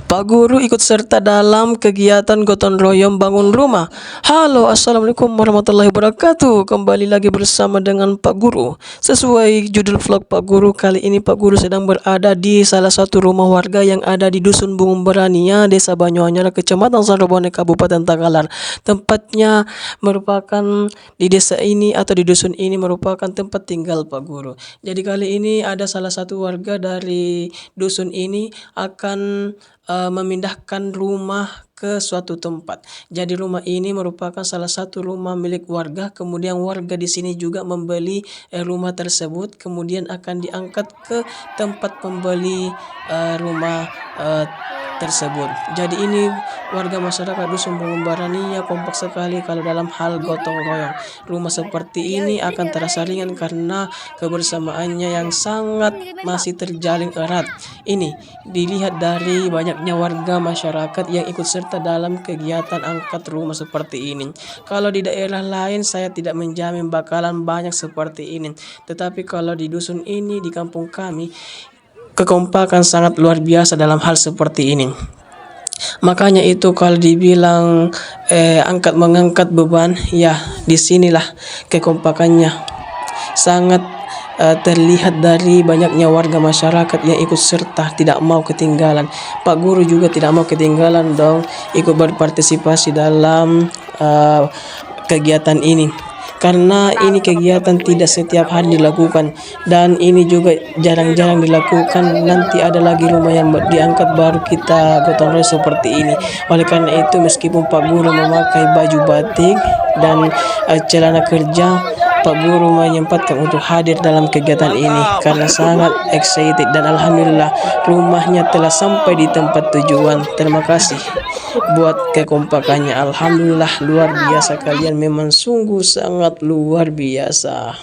Pak Guru ikut serta dalam kegiatan gotong royong bangun rumah. Halo, assalamualaikum warahmatullahi wabarakatuh. Kembali lagi bersama dengan Pak Guru. Sesuai judul vlog Pak Guru kali ini, Pak Guru sedang berada di salah satu rumah warga yang ada di Dusun Bungung Berania, Desa Banyuanyar, Kecamatan Sarobone, Kabupaten Takalar. Tempatnya merupakan di desa ini atau di dusun ini merupakan tempat tinggal Pak Guru. Jadi kali ini ada salah satu warga dari dusun ini akan memindahkan rumah ke suatu tempat. Jadi rumah ini merupakan salah satu rumah milik warga. Kemudian warga di sini juga membeli rumah tersebut. Kemudian akan diangkat ke tempat pembeli rumah tersebut. Jadi ini warga masyarakat Dusun Bungung Berania kompak sekali kalau dalam hal gotong royong. Rumah seperti ini akan terasa ringan karena kebersamaannya yang sangat masih terjalin erat. Ini dilihat dari banyaknya warga masyarakat yang ikut serta dalam kegiatan angkat rumah seperti ini. Kalau di daerah lain saya tidak menjamin bakalan banyak seperti ini. Tetapi kalau di dusun ini, di kampung kami, kekompakan sangat luar biasa dalam hal seperti ini. Makanya itu kalau dibilang mengangkat beban, ya disinilah kekompakannya sangat terlihat dari banyaknya warga masyarakat yang ikut serta, tidak mau ketinggalan. Pak Guru juga tidak mau ketinggalan dong, ikut berpartisipasi dalam kegiatan ini. Karena ini kegiatan tidak setiap hari dilakukan dan ini juga jarang-jarang dilakukan. Nanti ada lagi rumah yang diangkat baru kita gotong royong seperti ini. Oleh karena itu meskipun Pak Guru memakai baju batik dan celana kerja, Pak Guru menyempatkan untuk hadir dalam kegiatan ini karena sangat excited dan alhamdulillah rumahnya telah sampai di tempat tujuan. Terima kasih buat kekompakannya. Alhamdulillah luar biasa, kalian memang sungguh sangat luar biasa.